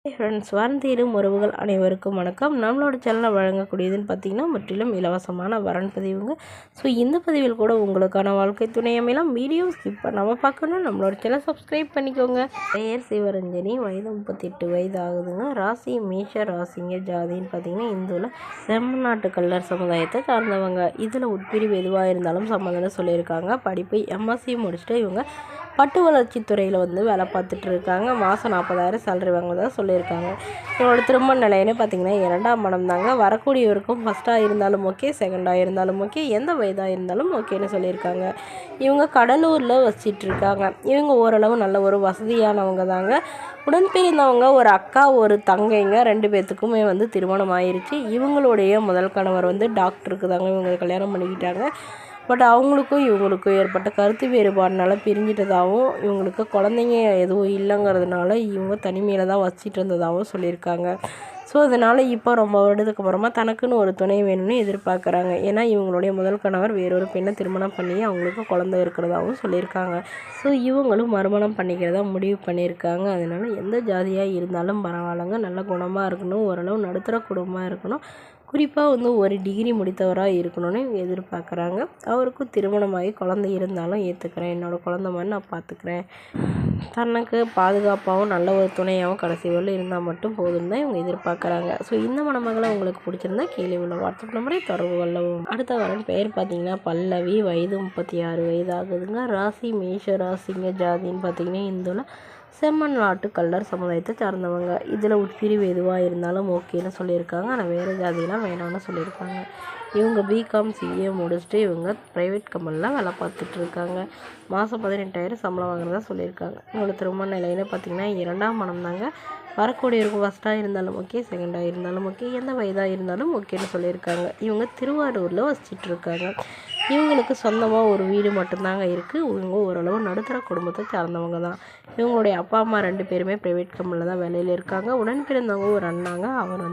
Friends, வார்த்தையிடும் உறவுகள் அனைவருக்கும் வணக்கம். நம்மளோட சேனலில் வழங்கக்கூடியதுன்னு பார்த்தீங்கன்னா முற்றிலும் இலவசமான வரன் பதிவுங்க. ஸோ இந்த பதிவில் கூட உங்களுக்கான வாழ்க்கை துணை அமையலாம். வீடியோ ஸ்கிப் பண்ணாமல் பார்க்கணும். நம்மளோட சேனல் சப்ஸ்கிரைப் பண்ணிக்கோங்க. பெயர் சிவரஞ்சனி, வயது 38 வயது ஆகுதுங்க. ராசி மேஷ ராசிங்க. ஜாதின்னு பார்த்தீங்கன்னா இந்துவில் செம்மநாட்டு கல்லர் சமுதாயத்தை சார்ந்தவங்க. இதில் உட்பிரிவு எதுவாக இருந்தாலும் சம்மந்தம்னு சொல்லியிருக்காங்க. படிப்பு எம்எஸ்சி முடிச்சுட்டு இவங்க பட்டு வளர்ச்சி துறையில் வேலை பார்த்துட்டு இருக்காங்க. மாதம் 40,000 சேலரி வாங்குவதாக சொல்லியிருக்காங்க. இவங்களோட திருமண நிலைன்னு பார்த்தீங்கன்னா 2ஆம் மனம் தாங்க. வரக்கூடியவருக்கும் ஃபஸ்ட்டாக இருந்தாலும் ஓகே, செகண்டாக இருந்தாலும் ஓகே, எந்த வயதாக இருந்தாலும் ஓகேன்னு சொல்லியிருக்காங்க. இவங்க கடலூரில் வசிச்சிட்ருக்காங்க. இவங்க ஓரளவு நல்ல ஒரு வசதியானவங்க தாங்க. உடன் பிறந்தவங்க ஒரு அக்கா ஒரு தங்கைங்க, 2 பேர்த்துக்குமே திருமணம் ஆயிடுச்சு. இவங்களுடைய முதல் கணவர் டாக்டருக்கு தாங்க இவங்க கல்யாணம் பண்ணிக்கிட்டாங்க. பட் அவங்களுக்கும் இவங்களுக்கும் ஏற்பட்ட கருத்து வேறுபாடுனால பிரிஞ்சிட்டதாகவும், இவங்களுக்கு குழந்தைங்க எதுவும் இல்லைங்கிறதுனால இவங்க தனிமையில் தான் வசிச்சுட்டு இருந்ததாகவும் சொல்லியிருக்காங்க. ஸோ அதனால் இப்போ ரொம்ப வருடத்துக்கு அப்புறமா தனக்குன்னு ஒரு துணை வேணும்னு எதிர்பார்க்குறாங்க. ஏன்னா இவங்களுடைய முதல் கணவர் வேறொரு பெண்ணை திருமணம் பண்ணி அவங்களுக்கு குழந்தை இருக்கிறதாகவும் சொல்லியிருக்காங்க. ஸோ இவங்களும் மறுமணம் பண்ணிக்கிறதா முடிவு பண்ணியிருக்காங்க. அதனால் எந்த ஜாதியாக இருந்தாலும் பரவாயில்லைங்க. நல்ல குணமாக இருக்கணும், ஓரளவு நடுத்தர குடும்பமாக இருக்கணும், குறிப்பாக ஒரு டிகிரி முடித்தவராக இருக்கணும்னு எதிர்பார்க்குறாங்க. அவருக்கும் திருமணமாகி குழந்தை இருந்தாலும் ஏற்றுக்கிறேன், என்னோடய குழந்தை மாதிரி நான் பார்த்துக்கிறேன், தனக்கு பாதுகாப்பாகவும் நல்ல ஒரு துணையாகவும் கடைசி வரலும் இருந்தால் மட்டும் போதும் தான் இவங்க எதிர்பார்க்குறாங்க. ஸோ இந்த மணமகளை உங்களுக்கு பிடிச்சிருந்தா கீழே உள்ள வாட்ஸ்அப் நம்பரை தொடர்பு கொள்ளவும். அடுத்த வரன் பெயர் பார்த்தீங்கன்னா பல்லவி, வயது 36 வயது ஆகுதுங்க. ராசி மேஷ ராசிங்க. ஜாதின்னு பார்த்தீங்கன்னா இந்துவில் செம்மன் நாட்டு கல்லர் சமுதாயத்தை சார்ந்தவங்க. இதில் உட்பிரிவு எதுவாக இருந்தாலும் ஓகேன்னு சொல்லியிருக்காங்க. ஆனால் வேறு ஜாதியெலாம் வேணாம்னு சொல்லியிருக்காங்க. இவங்க பிகாம் சிஏ முடிச்சுட்டு இவங்க ப்ரைவேட் கம்பெனியில் வேலை பார்த்துட்ருக்காங்க. மாதம் 18,000 சம்பளம் வாங்குறதா சொல்லியிருக்காங்க. இவங்களோட திருமண நிலைன்னு பார்த்திங்கன்னா 2ஆம் மனம் தாங்க. வரக்கூடியவருக்கு ஃபஸ்ட்டாக இருந்தாலும் ஓகே, செகண்டாக இருந்தாலும் ஓகே, எந்த வயதாக இருந்தாலும் ஓகேன்னு சொல்லியிருக்காங்க. இவங்க திருவாரூரில் வசிச்சிட்ருக்காங்க. இவங்களுக்கு சொந்தமாக ஒரு வீடு மட்டும்தாங்க இருக்குது. இவங்க ஓரளவு நடுத்தர குடும்பத்தை சார்ந்தவங்க தான். இவங்களுடைய அப்பா அம்மா 2 பேருமே ப்ரைவேட் கம்பெனியில் தான் வேலையில் இருக்காங்க. உடன் பிறந்தவங்க ஒரு அண்ணாங்க. அவர்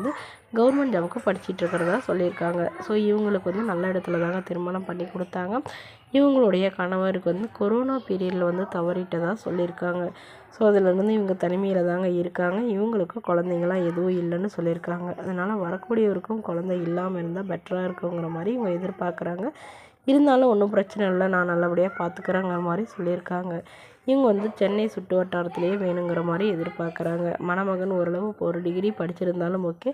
கவர்மெண்ட் ஜாபுக்கு படிச்சுட்டு இருக்கிறதா சொல்லியிருக்காங்க. ஸோ இவங்களுக்கு நல்ல இடத்துல தாங்க திருமணம் பண்ணி கொடுத்தாங்க. இவங்களுடைய கணவருக்கு கொரோனா பீரியடில் தவறிட்டதாக சொல்லியிருக்காங்க. ஸோ அதிலிருந்து இவங்க தனிமையில் தாங்க இருக்காங்க. இவங்களுக்கு குழந்தைங்களாம் எதுவும் இல்லைன்னு சொல்லியிருக்காங்க. அதனால் வரக்கூடியவருக்கும் குழந்தை இல்லாமல் இருந்தால் பெட்டராக இருக்குங்கிற மாதிரி இவங்க எதிர்பார்க்குறாங்க. இருந்தாலும் ஒன்றும் பிரச்சனை இல்லை, நான் நல்லபடியாக பார்த்துக்கிறேங்கிற மாதிரி சொல்லியிருக்காங்க. இவங்க சென்னை சுற்று வட்டாரத்துலேயே வேணுங்கிற மாதிரி எதிர்பார்க்குறாங்க. மணமகன் ஓரளவு ஒரு டிகிரி படிச்சிருந்தாலும் ஓகே,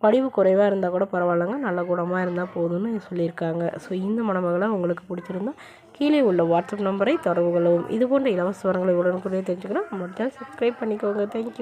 படிப்பு குறைவாக இருந்தால் கூட பரவாயில்லைங்க, நல்ல குணமாக இருந்தால் போதும்னு சொல்லியிருக்காங்க. ஸோ இந்த மணமகளை உங்களுக்கு பிடிச்சிருந்தா கீழே உள்ள வாட்ஸ்அப் நம்பரை தொடர்பு கொள்ளவும். இது போன்ற இலவச வரங்களை உடனுக்குடனே தெரிஞ்சுக்கிறோம். நம்மளோட சேனல் சப்ஸ்கிரைப் பண்ணிக்கோங்க. தேங்க்யூ.